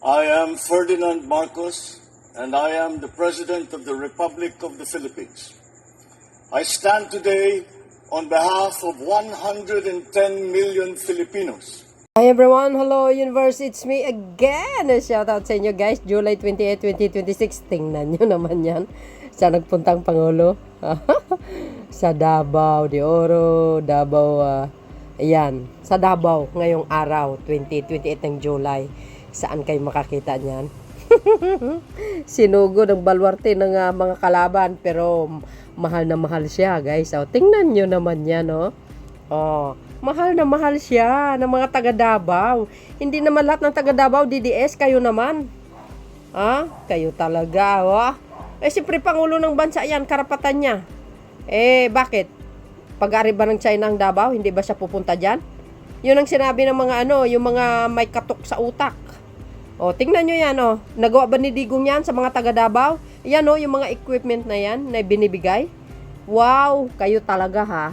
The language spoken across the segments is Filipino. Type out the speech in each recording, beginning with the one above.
I am Ferdinand Marcos, and I am the President of the Republic of the Philippines. I stand today on behalf of 110 million Filipinos. Hi everyone, hello universe, it's me again. Shout out sa inyo guys, July 28, 2026. Tingnan nyo naman yan. Saan nagpuntang Pangulo? Sa Davao de Oro, Davao, ayan, sa Davao ngayong araw, 28 ng July. Saan kayo makakita niyan? Sinugo ng balwarte ng mga kalaban, pero mahal na mahal siya guys. So, tingnan nyo naman yan, no? Oh, mahal na mahal siya ng mga taga Davao. Hindi naman lahat ng taga Davao DDS, kayo naman. Kayo talaga, oh. Siyempre Pangulo ng bansa yan, karapatan niya. Bakit? Pag-ari ba ng China ang Davao, hindi ba siya pupunta dyan? Yun ang sinabi ng mga yung mga may katok sa utak. O, tingnan nyo yan, o. Nagawa ba ni Digong yan sa mga taga Davao? Yan, o, yung mga equipment na yan na binibigay. Wow, kayo talaga, ha.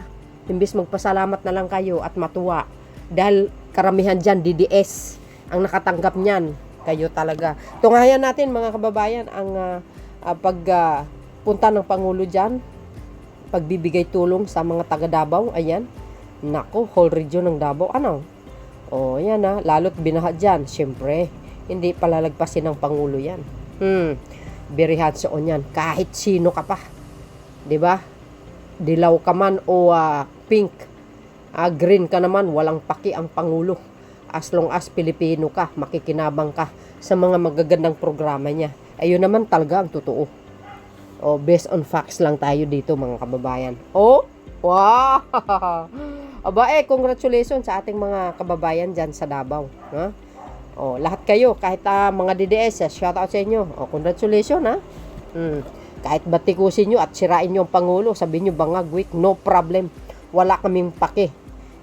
Imbis magpasalamat na lang kayo at matuwa. Dahil karamihan dyan, DDS, ang nakatanggap niyan. Kayo talaga. Tungayan natin, mga kababayan, ang pagpunta ng Pangulo dyan, pagbibigay tulong sa mga taga Davao. Ayan. Nako, whole region ng Davao. Ano? O, yan, ha. Lalo't binaha dyan. Siyempre, hindi palalagpasin ng Pangulo yan. Very hands-on yan. Kahit sino ka pa. 'Di ba? Dilaw ka man o pink. Green ka naman, walang paki ang Pangulo. As long as Pilipino ka, makikinabang ka sa mga magagandang programa niya. Ayun naman talaga ang totoo. O, based on facts lang tayo dito, mga kababayan. Oh, wow! Aba, congratulations sa ating mga kababayan dyan sa Davao. Ha? O, lahat kayo, kahit mga DDS, shout out sa inyo. O, congratulations, ha? Kahit batikusin nyo at sirain nyo ang Pangulo, sabihin nyo bangag week, no problem. Wala kaming pake.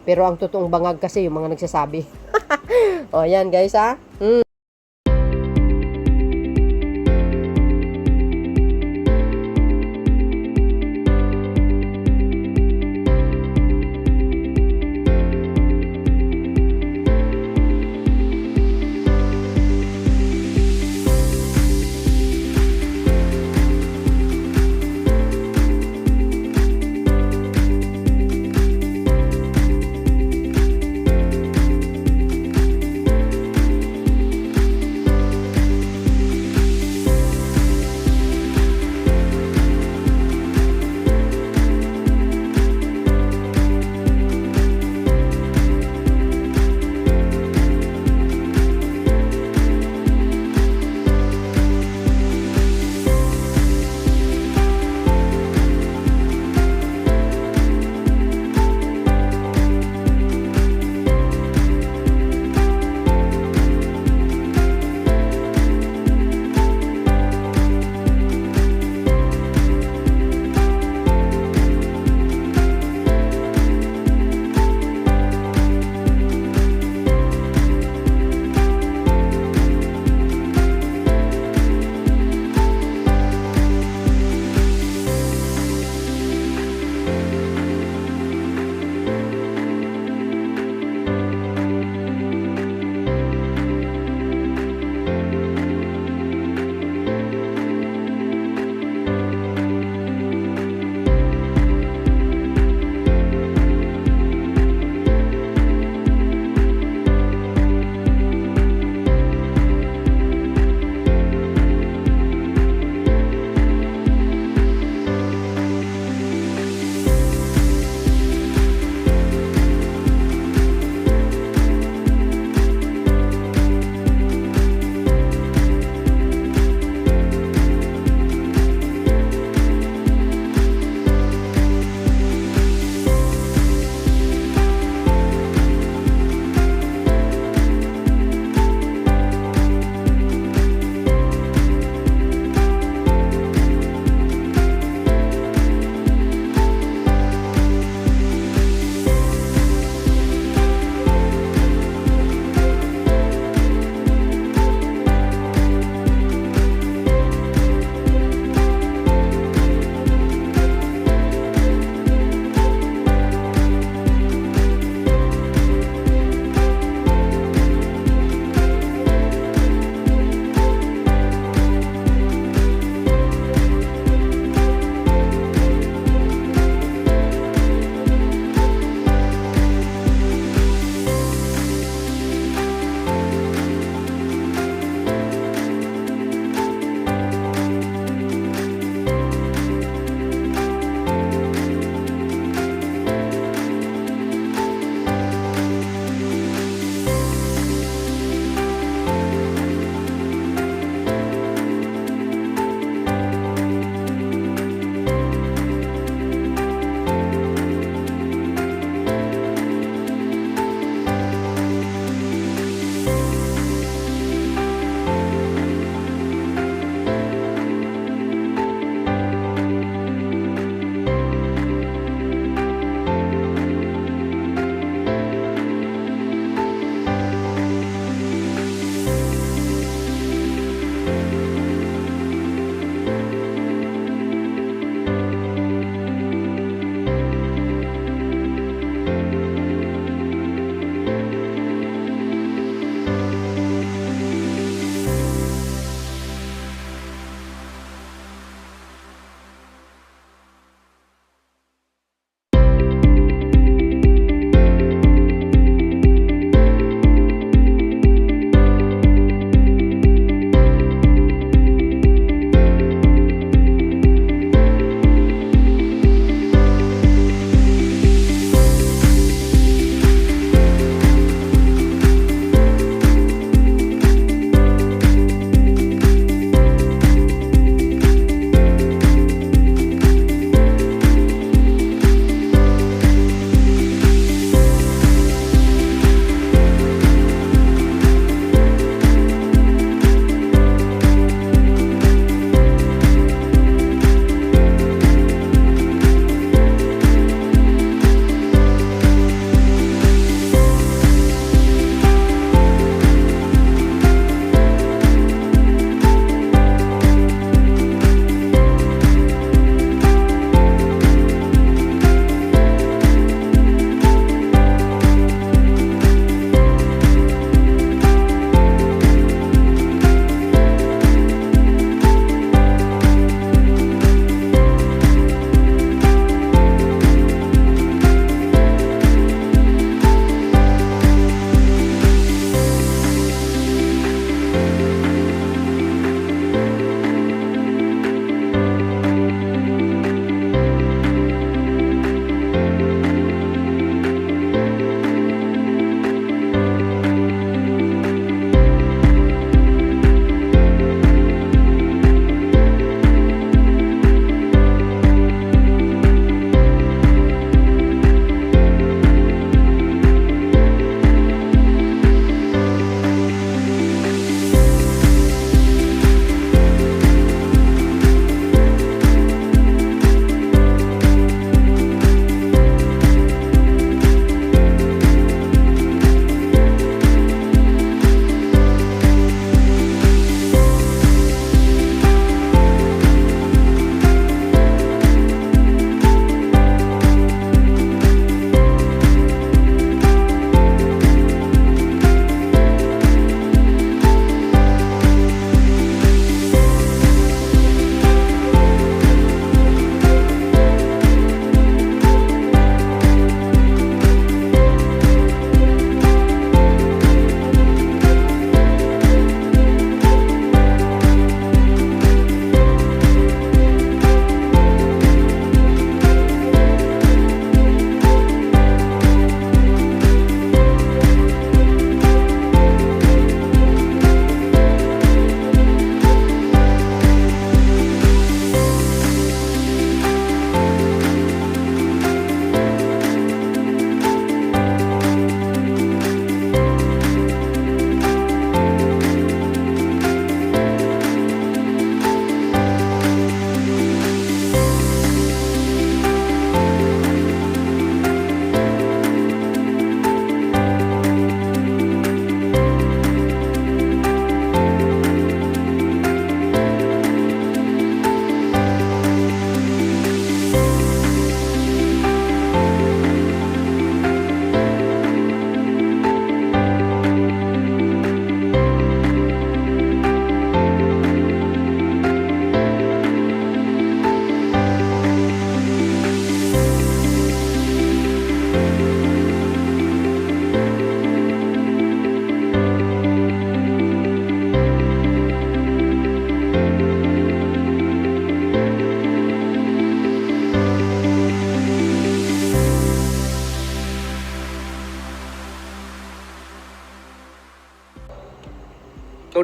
Pero ang totoong bangag kasi yung mga nagsasabi. O, yan guys, ha?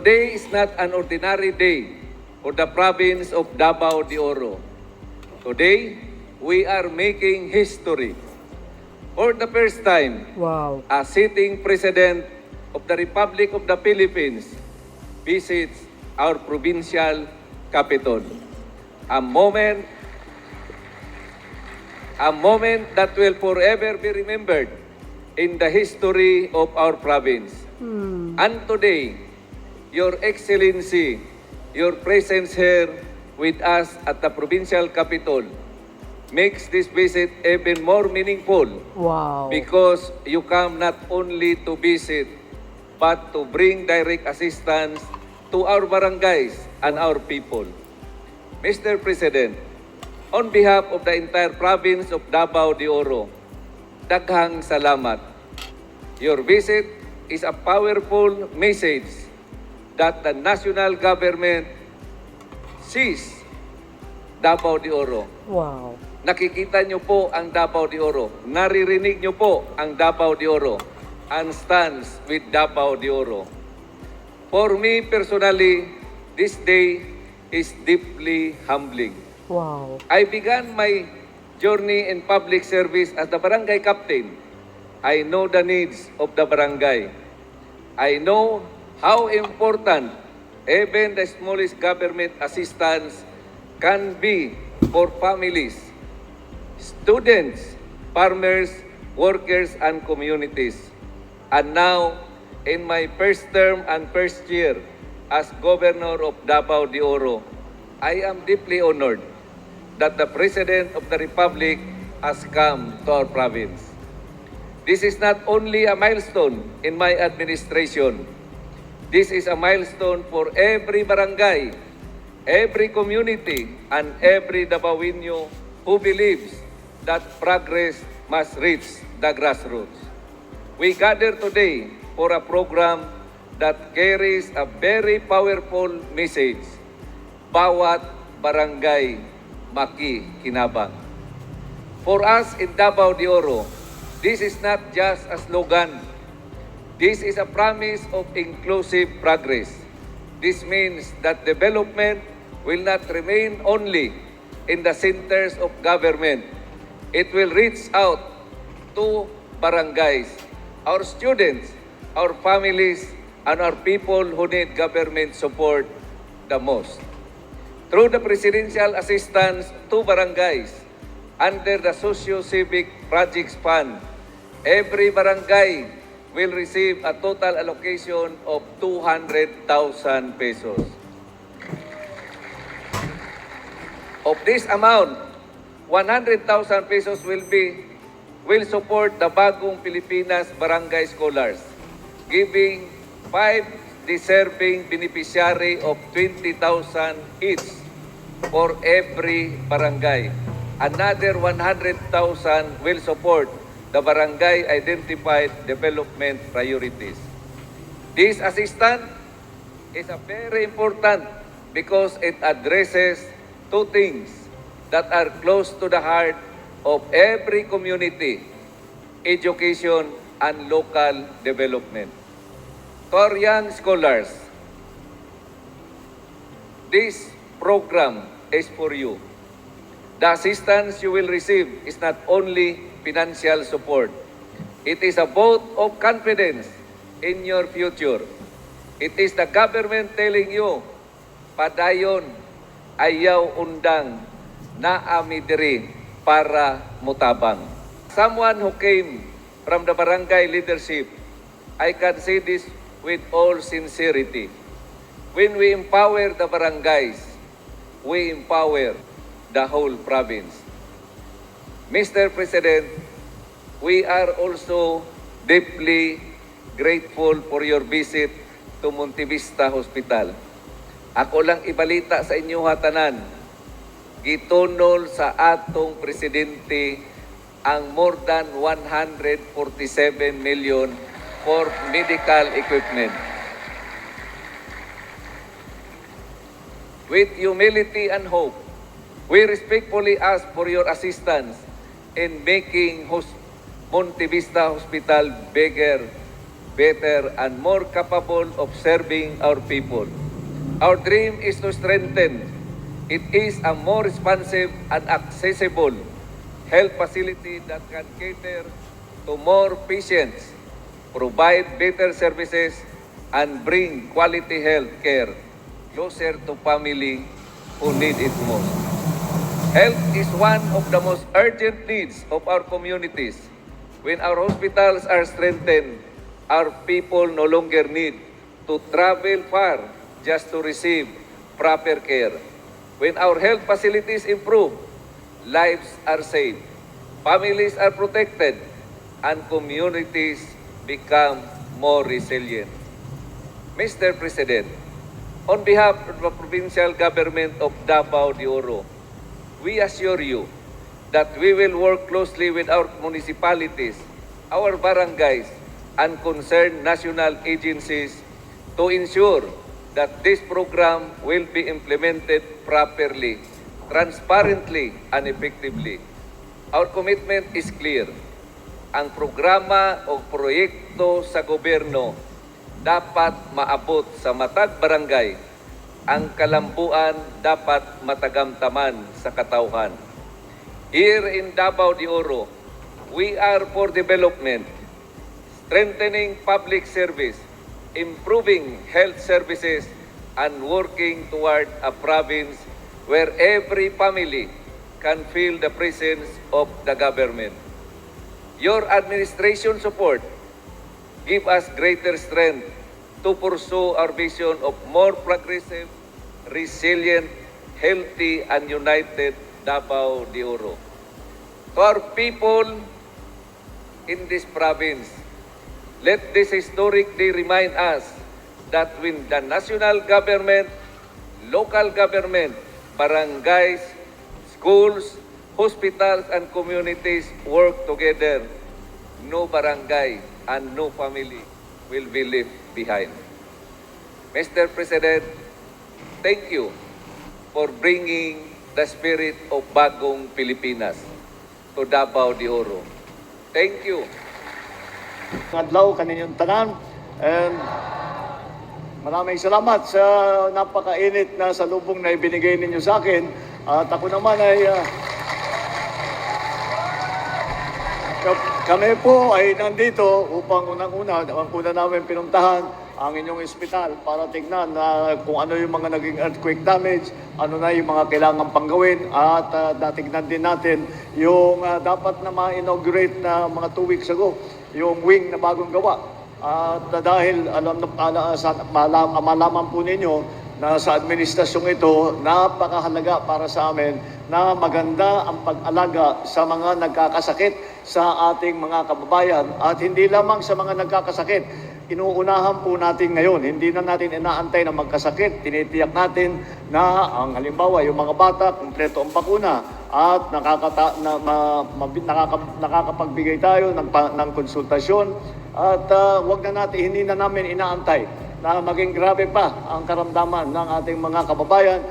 Today is not an ordinary day for the province of Davao de Oro. Today, we are making history. For the first time, Wow. a sitting president of the Republic of the Philippines visits our provincial capital. A moment that will forever be remembered in the history of our province. And today, Your Excellency, your presence here with us at the provincial capital makes this visit even more meaningful Wow. because you come not only to visit but to bring direct assistance to our barangays and our people. Mr. President, on behalf of the entire province of Davao de Oro, daghang salamat. Your visit is a powerful message that the national government sees Davao de Oro. Wow. Nakikita nyo po ang Davao de Oro. Naririnig nyo po ang Davao de Oro and stands with Davao de Oro. For me personally, this day is deeply humbling. Wow. I began my journey in public service as the barangay captain. I know the needs of the barangay. I know how important even the smallest government assistance can be for families, students, farmers, workers, and communities. And now, in my first term and first year as Governor of Davao de Oro, I am deeply honored that the President of the Republic has come to our province. This is not only a milestone in my administration. This is a milestone for every barangay, every community, and every Davaoeño who believes that progress must reach the grassroots. We gather today for a program that carries a very powerful message. Bawat barangay makikinabang. For us in Davao de Oro, this is not just a slogan. This is a promise of inclusive progress. This means that development will not remain only in the centers of government. It will reach out to barangays, our students, our families, and our people who need government support the most. Through the Presidential Assistance to Barangays, under the Socio-Civic Projects Fund, every barangay will receive a total allocation of 200,000 pesos. Of this amount, 100,000 pesos will support the Bagong Pilipinas Barangay Scholars, giving 5 deserving beneficiary of 20,000 each for every barangay. Another 100,000 will support the barangay identified development priorities. This assistance is a very important because it addresses two things that are close to the heart of every community: education and local development. To our young scholars, this program is for you. The assistance you will receive is not only financial support. It is a vote of confidence in your future. It is the government telling you, padayon, ayaw undang, naami diri para mutabang. Someone who came from the barangay leadership, I can say this with all sincerity. When we empower the barangays, we empower the whole province. Mr. President, we are also deeply grateful for your visit to Montevista Hospital. Ako lang ibalita sa inyo hatanan, gitunol sa atong presidente ang more than 147 million for medical equipment. With humility and hope, we respectfully ask for your assistance in making Montevista Hospital bigger better, and more capable of serving our people. Our dream is to strengthen. It is a more responsive and accessible health facility that can cater to more patients, provide better services, and bring quality health care closer to family who need it most. Health is one of the most urgent needs of our communities. When our hospitals are strengthened, our people no longer need to travel far just to receive proper care. When our health facilities improve, lives are saved, families are protected, and communities become more resilient. Mr. President, on behalf of the provincial government of Davao de Oro, we assure you that we will work closely with our municipalities, our barangays, and concerned national agencies to ensure that this program will be implemented properly, transparently, and effectively. Our commitment is clear. Ang programa o proyekto sa gobyerno dapat maabot sa matag barangay. Ang kalambuan dapat matagamtaman sa katauhan. Here in Davao de Oro, we are for development, strengthening public service, improving health services, and working toward a province where every family can feel the presence of the government. Your administration support give us greater strength to pursue our vision of more progressive, resilient, healthy, and united Davao de Oro. To our people in this province, let this historic day remind us that when the national government, local government, barangays, schools, hospitals, and communities work together, no barangay and no family will be left behind. Mr. President, thank you for bringing the spirit of Bagong Pilipinas to Davao de Oro. Thank you. Adlaw kaninyong tanan, and maraming salamat sa napakainit na salubong na ibinigay ninyo sa akin. At ako naman ay kami po ay nandito upang unang-una namin pinuntahan ang inyong ospital para tignan na kung ano yung mga naging earthquake damage, ano na yung mga kailangan pang gawin, at natignan din natin yung dapat na ma-inaugurate na mga 2 weeks ago, yung wing na bagong gawa. At dahil malaman po ninyo na sa administrasyong ito, napakahalaga para sa amin na maganda ang pag-alaga sa mga nagkakasakit sa ating mga kababayan. At hindi lamang sa mga nagkakasakit, inuunahan po natin ngayon. Hindi na natin inaantay na magkasakit. Tinitiyak natin na ang halimbawa, yung mga bata, kumpleto ang bakuna at nakakapagbigay tayo ng konsultasyon. At hindi na namin inaantay na maging grabe pa ang karamdaman ng ating mga kababayan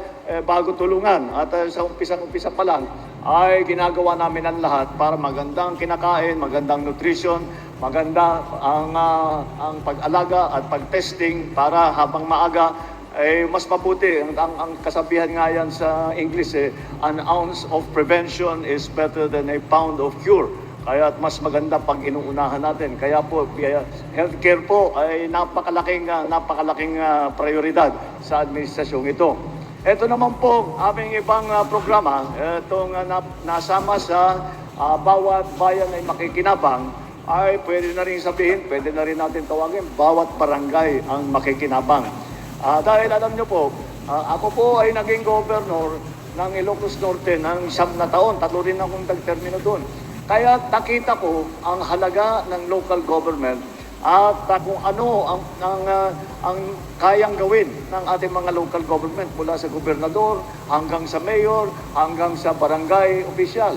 bago tulungan. At sa umpisa pa lang ay ginagawa namin ang lahat para magandang kinakain, magandang nutrition, maganda ang pag-alaga at pag-testing para habang maaga ay mas mabuti. Ang kasabihan nga yan sa English, an ounce of prevention is better than a pound of cure. Kaya mas maganda pag inuunahan natin. Kaya po, healthcare po ay napakalaking prioridad sa administrasyong ito. Ito naman po aming ibang programa, itong nasama sa bawat bayan ay makikinabang, ay pwede na rin sabihin, pwede na rin natin tawagin, bawat barangay ang makikinabang. Dahil alam nyo po, ako po ay naging governor ng Ilocos Norte ng 9 na taon, 3 rin akong tagtermino doon. Kaya nakita ko ang halaga ng local government at kung ano ang kayang gawin ng ating mga local government mula sa gobernador hanggang sa mayor, hanggang sa barangay opisyal.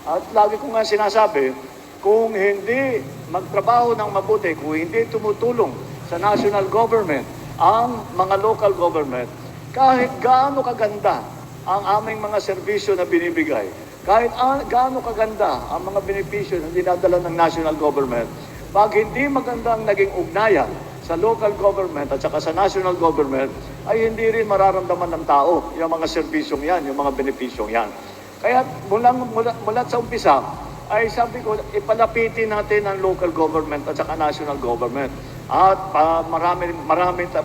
At lagi ko nga sinasabi, kung hindi magtrabaho ng mabuti, kung hindi tumutulong sa national government ang mga local government, kahit gaano kaganda ang aming mga serbisyo na binibigay, kahit gaano kaganda ang mga benepisyo na dinadala ng national government, Pag hindi magandang naging ugnayan sa local government at saka sa national government, ay hindi rin mararamdaman ng tao yung mga serbisyong yan, yung mga benepisyong yan. Kaya mula sa umpisa, ay sabi ko, ipalapitin natin ang local government at saka national government. At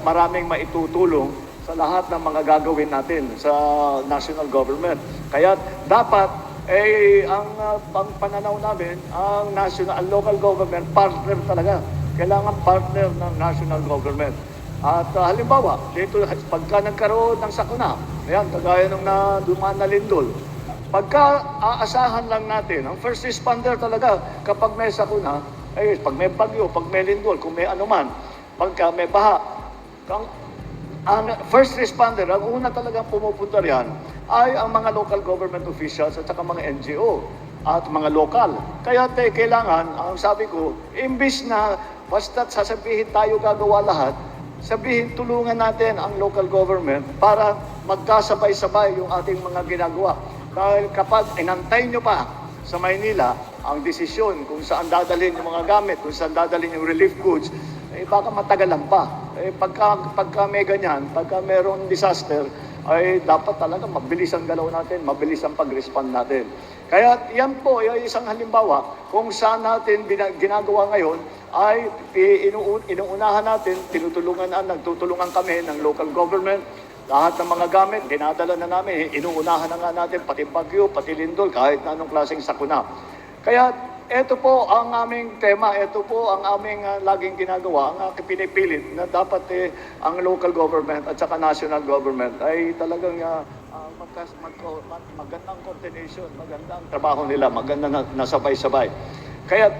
maraming maitutulong sa lahat ng mga gagawin natin sa national government. Kaya dapat ang pananaw namin, ang local government partner talaga. Kailangan partner ng national government. At halimbawa, dito pagka nagkaroon ng sakuna, ayan, kagaya nung dumaan na lindol, pagka aasahan lang natin, ang first responder talaga kapag may sakuna, pag may bagyo, pag may lindol, kung may anuman, pagka may baha, ang first responder, ang una talagang pumupunta riyan ay ang mga local government officials at saka mga NGO at mga lokal. Kaya kailangan, ang sabi ko, imbis na basta't sasabihin tayo gagawa lahat, sabihin tulungan natin ang local government para magkasabay-sabay yung ating mga ginagawa. Dahil kapag inantay nyo pa sa Maynila ang desisyon kung saan dadalhin yung mga gamit, kung saan dadalhin yung relief goods, baka matagalan pa. Pagka may ganyan, pagka mayroong disaster, ay dapat talaga mabilis ang galaw natin, mabilis ang pag-respond natin. Kaya yan po ay isang halimbawa kung saan natin ginagawa ngayon ay inuunahan natin, nagtutulungan kami ng local government, lahat ng mga gamit, dinadala na namin, inuunahan na nga natin, pati bagyo, pati lindol, kahit na anong klaseng sakuna. Kaya ito po ang aming tema, ito po ang aming laging ginagawa, ang pinipilit na dapat ang local government at saka national government ay talagang magandang coordination, magandang trabaho nila, magandang nasabay-sabay. Kaya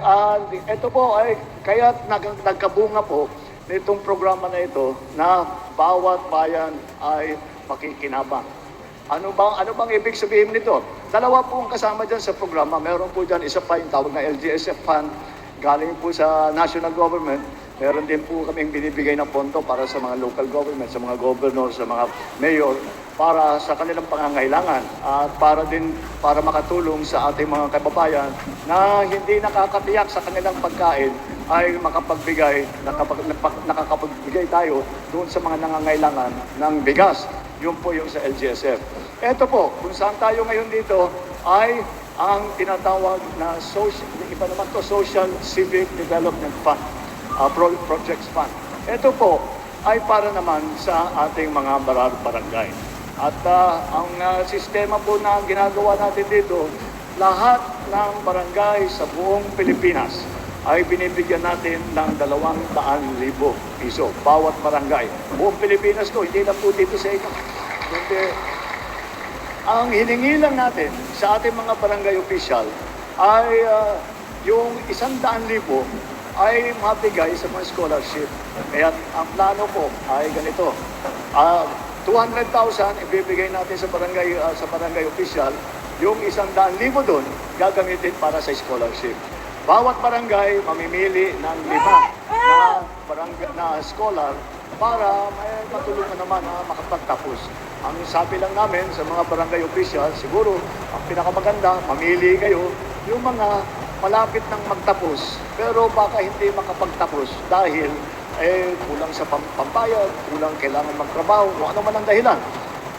ito po ay kaya nagkabunga po nitong programa na ito na bawat bayan ay makikinabang. Ano bang ibig sabihin nito? Dalawa po ang kasama dyan sa programa. Meron po dyan isa pa yung tawag na LGSF Fund, galing po sa national government. Meron din po kaming binibigay ng pondo para sa mga local government, sa mga governor, sa mga mayor, para sa kanilang pangangailangan at para makatulong sa ating mga kababayan na hindi nakakatiyak sa kanilang pagkain ay nakakapagbigay tayo doon sa mga nangangailangan ng bigas. Yun po yung sa LGSF. Ito po, kung saan tayo ngayon dito ay ang tinatawag na Social Civic Development Fund, Projects Fund. Ito po ay para naman sa ating mga barangay. At ang sistema po na ginagawa natin dito, lahat ng barangay sa buong Pilipinas ay binibigyan natin ng 200,000 piso bawat barangay. Buong Pilipinas to, hindi na po dito sa inyo. Kundi, ang hiningi lang natin sa ating mga barangay official ay yung 100,000 ay mabigay sa mga scholarship. Kaya ang plano po ay ganito. 200,000 ibibigay natin sa barangay official. Yung 100,000 doon gagamitin para sa scholarship. Bawat barangay mamimili ng 5 na scholar para may matulungan naman na makapagtapos. Ang sabi lang namin sa mga barangay official, siguro ang pinakamaganda, mamili kayo yung mga malapit ng magtapos, pero baka hindi makapagtapos dahil kulang sa pambayad, kulang kailangan magtrabaho, kung ano man ang dahilan.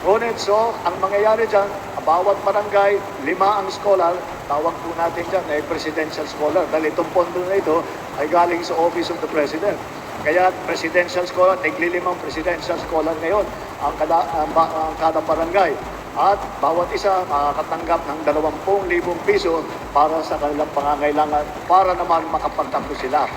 Ngunit so, ang mangyayari dyan, bawat barangay, 5 ang scholar, tawag po natin dyan ay presidential scholar dahil itong pondo na ito ay galing sa Office of the President. Kaya presidential scholar, tig-5 presidential scholar ngayon ang kada barangay. At bawat isa makakatanggap ng 20,000 piso para sa kanilang pangangailangan para naman makapagtapos sila.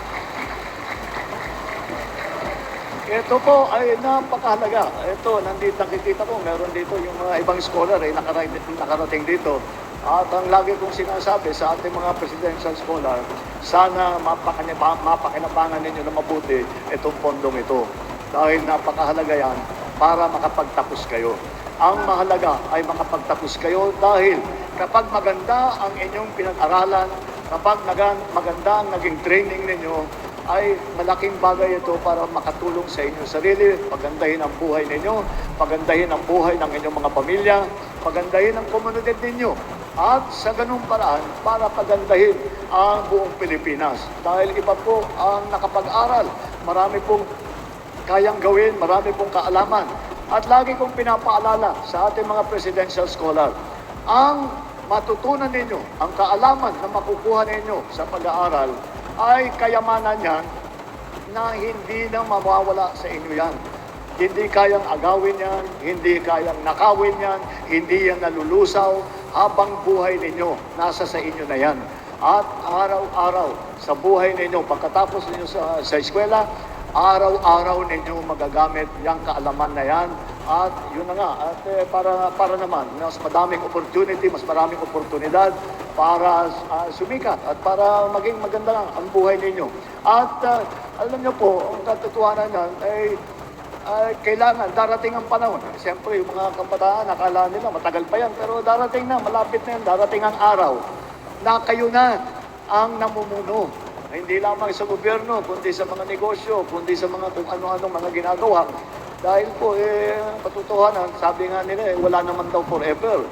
Ito po ay napakahalaga. Ito, nakikita ko, meron dito yung mga ibang scholar ay nakarating dito. At ang lagi kong sinasabi sa ating mga presidential scholar, sana mapakinabangan ninyo na mabuti itong pondong ito. Dahil napakahalaga yan para makapagtapos kayo. Ang mahalaga ay makapagtapos kayo dahil kapag maganda ang inyong pinag-aralan, kapag maganda ang naging training ninyo, ay malaking bagay ito para makatulong sa inyong sarili, pagandahin ang buhay ninyo, pagandahin ang buhay ng inyong mga pamilya, pagandahin ang komunidad ninyo. at sa ganung paraan para pagandahin ang buong Pilipinas. Dahil iba po ang nakapag-aral, marami pong kayang gawin, marami pong kaalaman. At lagi kong pinapaalala sa ating mga presidential scholar, ang matutunan ninyo, ang kaalaman na makukuha ninyo sa pag-aaral ay kayamanan yan na hindi na mawawala sa inyo yan. Hindi kayang agawin yan, hindi kayang nakawin yan, hindi yan nalulusaw habang buhay ninyo, nasa sa inyo na yan. At araw-araw sa buhay ninyo, pagkatapos ninyo sa eskwela, araw-araw ninyo magagamit yung kaalaman na yan. At yun na nga, at para naman, mas madaming opportunity, mas maraming oportunidad para sumikat at para maging maganda ang buhay ninyo. At alam nyo po, ang katotohanan yan ay kailangan, darating ang panahon. Siyempre, yung mga kabataan, akala nila matagal pa yan, pero darating na, malapit na yan, darating ang araw na kayo na ang namumuno. Hindi lamang sa gobyerno, kundi sa mga negosyo, kundi sa mga kung ano-ano mga ginagawa. Dahil po, katotohanan, sabi nga nila, wala naman daw forever.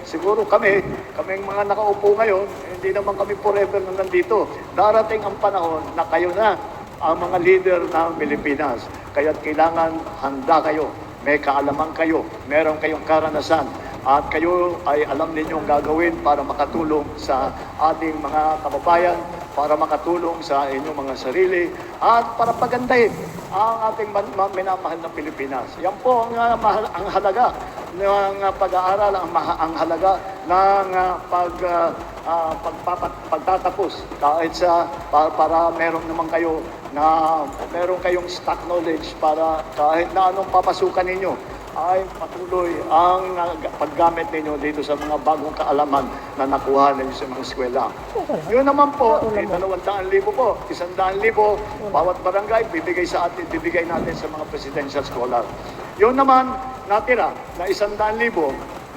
Siguro kaming mga nakaupo ngayon, hindi naman kami forever na nandito. Darating ang panahon na kayo na ang mga leader ng Pilipinas. Kaya't kailangan handa kayo, may kaalaman kayo, meron kayong karanasan, at kayo ay alam ninyong gagawin para makatulong sa ating mga kababayan, para makatulong sa inyong mga sarili, at para pagandahin ang ating minamahal na Pilipinas. Yan po ang halaga ng pag-aaral, ang halaga ng pagtatapos. Kahit para meron naman kayo meron kayong stock knowledge para kahit na anong papasukan ninyo ay patuloy ang paggamit ninyo dito sa mga bagong kaalaman na nakuha ninyo sa mga eskwela. Yun naman po, 200,000 po, 100,000 bawat barangay bibigay natin sa mga presidential scholar. Yun naman natira na 100,000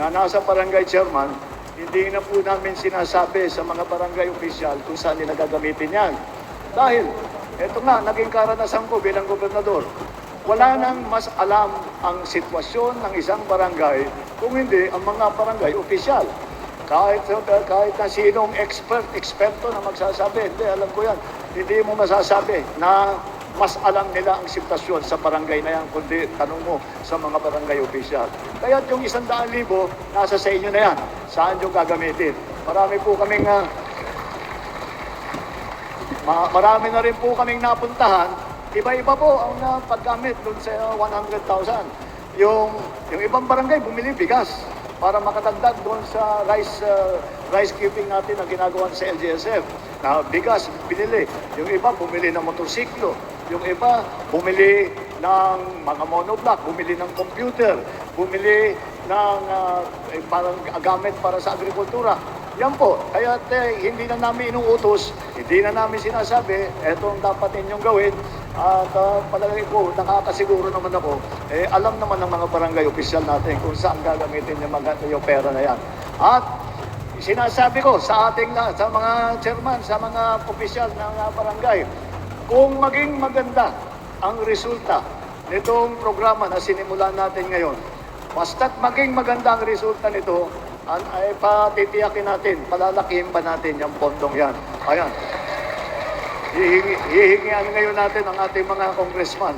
na nasa barangay chairman, hindi na po namin sinasabi sa mga barangay official kung saan nila gagamitin yan. Dahil, eto nga, naging karanasan ko bilang gobernador. Wala nang mas alam ang sitwasyon ng isang barangay kung hindi ang mga barangay official. Kahit na sinong eksperto na magsasabi, hindi, alam ko yan, hindi mo masasabi na mas alam nila ang sitwasyon sa barangay na yan, kundi tanong mo sa mga barangay official. Kaya yung 100,000, nasa sa inyo na yan. Saan yung gagamitin? Marami na rin po kaming napuntahan. Iba-iba po ang paggamit doon sa 100,000. Yung ibang barangay bumili bigas para makatagdag doon sa rice giving natin na ginagawa sa LGSF. Na bigas binili. Yung iba bumili ng motorsiklo. Yung iba bumili ng mga monoblock, bumili ng computer, bumili ng parang gamit para sa agrikultura. Yan po. Kaya hindi na namin inuutos, hindi na namin sinasabi, eto ang dapat ninyong gawin. At palagay ko, nakakasiguro naman ako, alam naman ng mga barangay official natin kung saan gagamitin yung pera na yan. At sinasabi ko sa mga chairman, sa mga official ng barangay, kung maging maganda ang resulta nitong programa na sinimulan natin ngayon, basta't maging maganda ang resulta nito, ay patitiyakin natin, palalakihin pa natin yung pondong yan. Ayan. Hihingian ngayon natin ang ating mga congressman.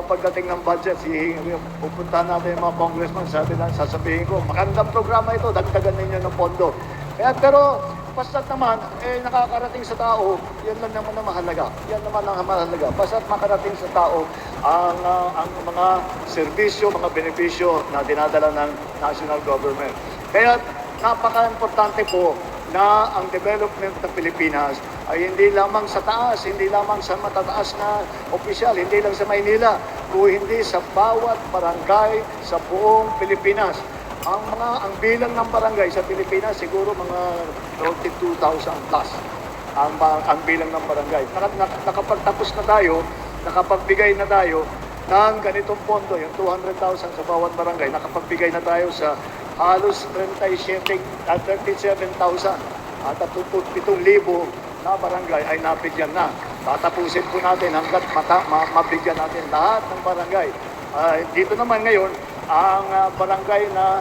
Pagdating ng budget, pupunta natin yung mga congressman, sasabihin ko, magandang programa ito, dagdagan ninyo ng pondo. Pero, basta't naman, nakakarating sa tao, yan lang naman ang mahalaga. Yan naman ang mahalaga. Basta't makarating sa tao ang mga serbisyo, mga benepisyo na dinadala ng national government. Kaya napaka-importante po na ang development ng Pilipinas ay hindi lamang sa taas, hindi lamang sa matataas na opisyal, hindi lang sa Maynila, kung hindi sa bawat barangay sa buong Pilipinas. Ang bilang ng barangay sa Pilipinas siguro mga 22,000 plus ang bilang ng barangay. Nakapagtapos na tayo, nakapagbigay na tayo ng ganitong pondo, yung 200,000 sa bawat barangay, nakapagbigay na tayo sa halos 37,000 at 7,000 na barangay ay nabigyan na. Tatapusin po natin hanggat mabigyan natin lahat ng barangay. Dito naman ngayon, ang barangay na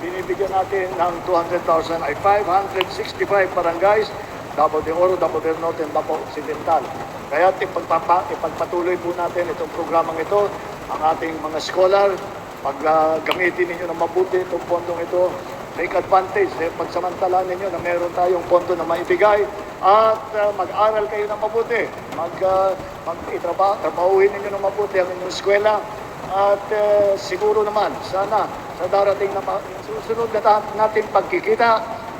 binibigyan natin ng 200,000 ay 565 barangays, Davao de Oro, Davao del Norte, and Davao Occidental. Kaya ipagpatuloy po natin itong programang ito, ang ating mga scholar, gamitin ninyo ng mabuti itong pondong ito, take advantage, pagsamantala ninyo na meron tayong pondo na maibigay at mag-aral kayo ng mabuti, trabahuin ninyo ng mabuti ang inyong eskwela at siguro naman, sana sa darating na susunod na natin pagkikita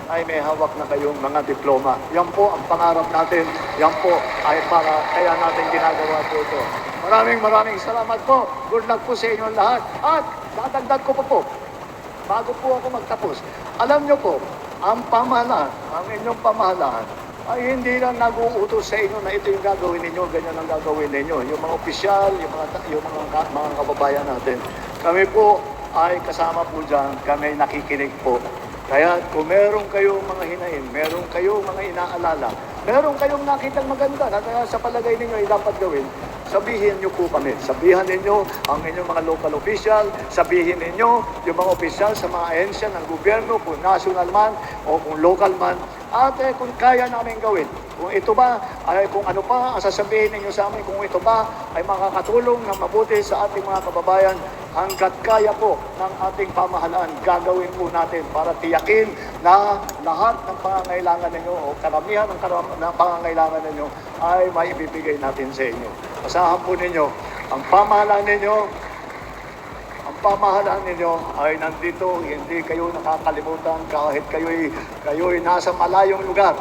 ay may hawak na kayong mga diploma. Yan po ang pangarap natin, yan po ay para kaya natin ginagawa po ito. Maraming salamat po. Good luck po sa inyong lahat. At dadagdag ko po, bago po ako magtapos, alam nyo po, ang pamahalaan, ang inyong pamahalaan, ay hindi lang nag-uutos sa inyo na ito yung gagawin ninyo, ganyan ang gagawin ninyo. Yung mga opisyal, yung mga kababayan natin. Kami po ay kasama po dyan, kami nakikinig po. Kaya kung meron kayong mga hinain, meron kayong mga inaalala, meron kayong nakitang maganda na sa palagay ninyo ay dapat gawin, sabihin niyo po kami. Sabihan ninyo ang inyong mga local official, sabihin ninyo yung mga official sa mga ahensya ng gobyerno, kung national man o kung local man, at kung kaya namin gawin. Kung ito ba, ay kung ano pa ang sasabihin ninyo sa amin, kung ito ba ay makakatulong na mabuti sa ating mga kababayan, hanggat kaya po ng ating pamahalaan, gagawin po natin para tiyakin na lahat ng pangangailangan ninyo o karamihan ng pangangailangan ninyo ay maibibigay natin sa inyo. Asahan po ninyo, ang pamahalaan ninyo ay nandito, hindi kayo nakakalimutan kahit kayo'y nasa malayong lugar.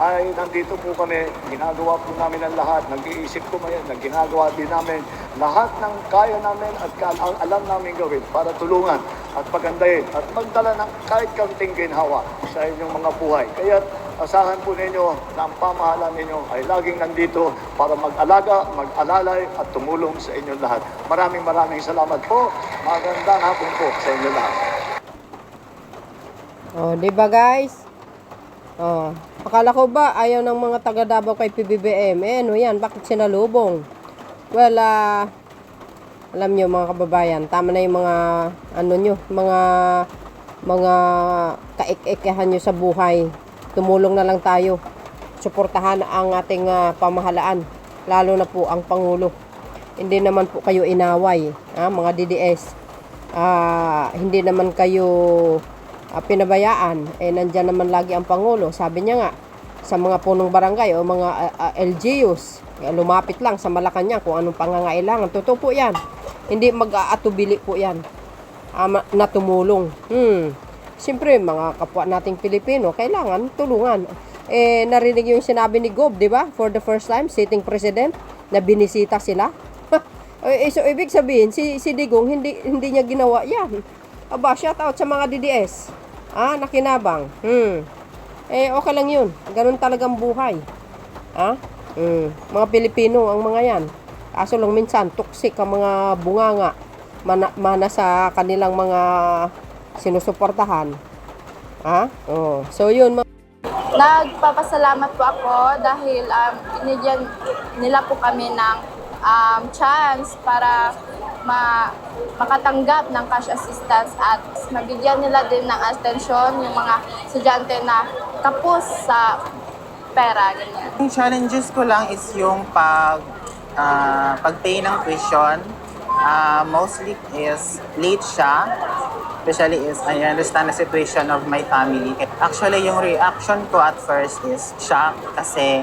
Ay nandito po kami, ginagawa po namin ang lahat, nag-iisip ko ngayon, ginagawa din namin lahat ng kaya namin at alam namin gawin para tulungan at pagandahin at magdala ng kahit kaunting ginhawa sa inyong mga buhay. Kaya asahan po ninyo na ang pamahalaan ninyo ay laging nandito para mag-alaga, mag-alalay at tumulong sa inyong lahat. Maraming salamat po. Magandang hapon po sa inyong lahat. Oh, di ba guys? Oh, akala ko ba ayaw ng mga taga Davao kay PBBM? Ano yan? Bakit sinalubong? Well, alam nyo mga kababayan, tama na yung mga mga kaik-ikahan nyo sa buhay. Tumulong na lang tayo. Suportahan ang ating pamahalaan, lalo na po ang Pangulo. Hindi naman po kayo inaway, mga DDS. Hindi naman kayo pinabayaan, nandyan naman lagi ang Pangulo. Sabi niya nga, sa mga punong barangay o mga LGUs, lumapit lang sa Malacanang kung anong pangangailangan. Totoo po yan. Hindi mag-aatubili po yan na tumulong. Siyempre, mga kapwa nating Pilipino, kailangan tulungan. Narinig yung sinabi ni Gob, di ba? For the first time, sitting president, na binisita sila. So, ibig sabihin, si Digong, hindi niya ginawa yan. Aba, shout out sa mga DDS. Nakinabang. Okay lang yun. Ganun talagang buhay. Mga Pilipino ang mga yan. Kaso lang minsan, toxic ang mga bunganga. Mana sa kanilang mga sinusuportahan. So yun. Nagpapasalamat po ako dahil binigyan nila po kami ng chance para makatanggap ng cash assistance at mabigyan nila din ng atensyon yung mga estudyante na kapos sa pera, ganyan. Yung challenges ko lang is yung pag-pay ng tuition. Mostly is late siya. Especially is I understand the situation of my family. Actually, yung reaction ko at first is shock kasi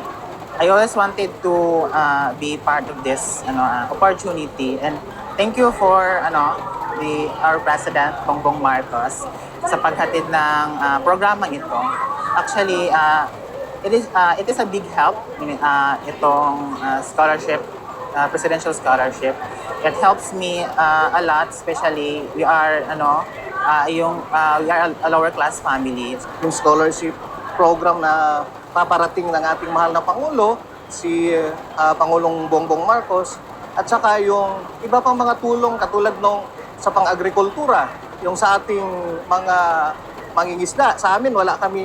I always wanted to be part of this opportunity, and thank you for our President Bongbong Marcos sa paghatid ng programang ito. Actually, it is a big help itong scholarship, presidential scholarship. It helps me a lot, especially we are we are a lower class family. Yung scholarship program na paparating ng ating mahal na Pangulo, si Pangulong Bongbong Marcos, at saka yung iba pang mga tulong katulad nung sa pang-agrikultura, yung sa ating mga mangingisda. Sa amin,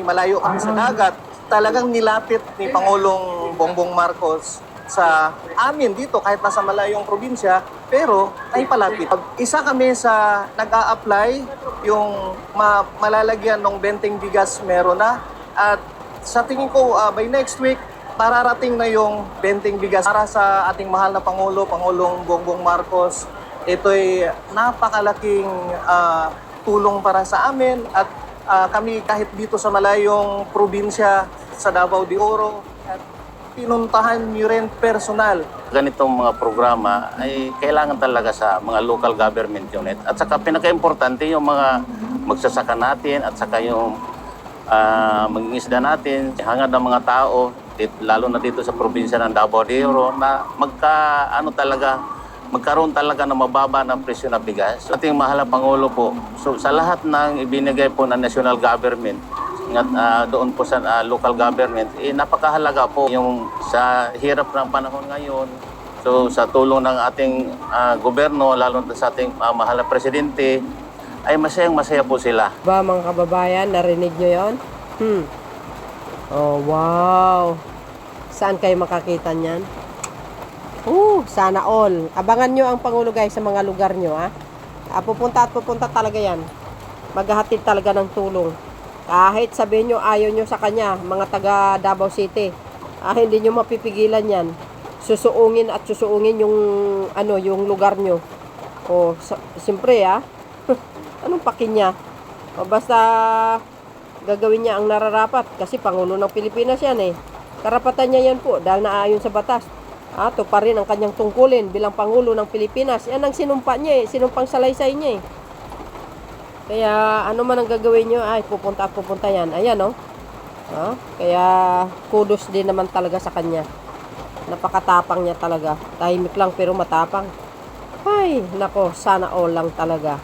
malayo kami sa dagat. Talagang nilapit ni Pangulong Bongbong Marcos sa amin dito kahit nasa malayong probinsya, pero ay palapit. Isa kami sa nag-a-apply, yung malalagyan ng benteng bigas meron na, at sa tingin ko by next week, pararating na yung benteng bigas para sa ating mahal na Pangulo, Pangulong Bongbong Marcos. Ito'y napakalaking tulong para sa amin at kami kahit dito sa malayong probinsya sa Davao de Oro at pinuntahan niyo rin personal. Ganitong mga programa ay kailangan talaga sa mga local government unit at saka pinaka-importante yung mga magsasaka natin at saka yung mangingisda natin, hangad ng mga tao, lalo na dito sa probinsya ng Davao de Oro na magkaroon talaga ng mababa ng presyo ng bigas. So, ating mahal na Pangulo po, so sa lahat ng ibinigay po ng national government at doon po sa local government, napakahalaga po yung sa hirap ng panahon ngayon. So sa tulong ng ating gobyerno, lalo na sa ating mahal na presidente, ay masayang-masaya po sila. Ba mga kababayan, narinig nyo yon? Oh, wow! Saan kayo makakita niyan? Sana all. Abangan nyo ang Pangulo guys sa mga lugar nyo, ha? Pupunta talaga yan. Maghahatid talaga ng tulong. Kahit sabihin nyo ayaw nyo sa kanya, mga taga Davao City, hindi nyo mapipigilan yan. Susuungin yung lugar nyo. Siyempre, anong pakin niya? Basta gagawin niya ang nararapat kasi Pangulo ng Pilipinas yan eh. Karapatan niya yan po dahil naayon sa batas. Ito pa rin ang kanyang tungkulin bilang Pangulo ng Pilipinas. Yan ang sinumpa niya sinumpang salaysay niya Kaya ano man ang gagawin niyo, pupunta yan. Ayan Kaya kudos din naman talaga sa kanya. Napakatapang niya talaga. Tahimik lang pero matapang. Ay, nako, sana all lang talaga.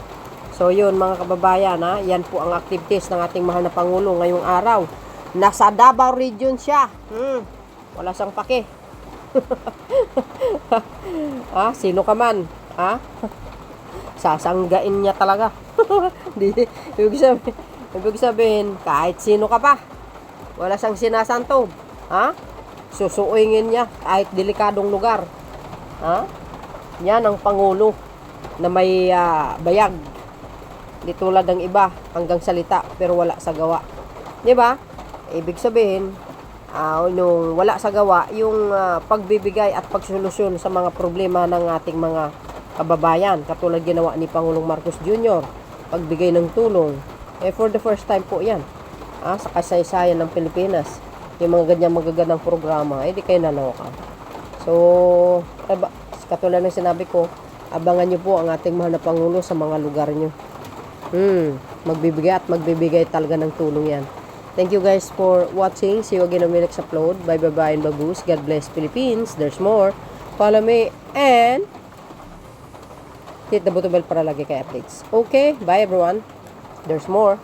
So yun mga kababayan, yan po ang activities ng ating mahal na Pangulo ngayong araw. Nasa Davao Region siya. Wala siyang pake. Sino ka man? Sasanggain niya talaga. Ibig sabihin, kahit sino ka pa, wala siyang sinasantob. Susuingin niya kahit delikadong lugar. Yan ang Pangulo na may bayag. Di tulad ng iba, hanggang salita pero wala sa gawa. Di ba? Ibig sabihin, nung wala sa gawa, yung pagbibigay at pagsolusyon sa mga problema ng ating mga kababayan, katulad ginawa ni Pangulong Marcos Jr., pagbigay ng tulong, for the first time po yan, sa kasaysayan ng Pilipinas, yung mga ganyang magagandang programa, di kayo naloka. So, katulad ng sinabi ko, abangan nyo po ang ating mahal na Pangulo sa mga lugar nyo. Magbibigay talaga ng tulong yan. Thank you guys for watching. See you again on my next upload. Bye and bagus. God bless Philippines. There's more. Follow me and hit the button bell para lagi kay updates. Okay, bye everyone. There's more.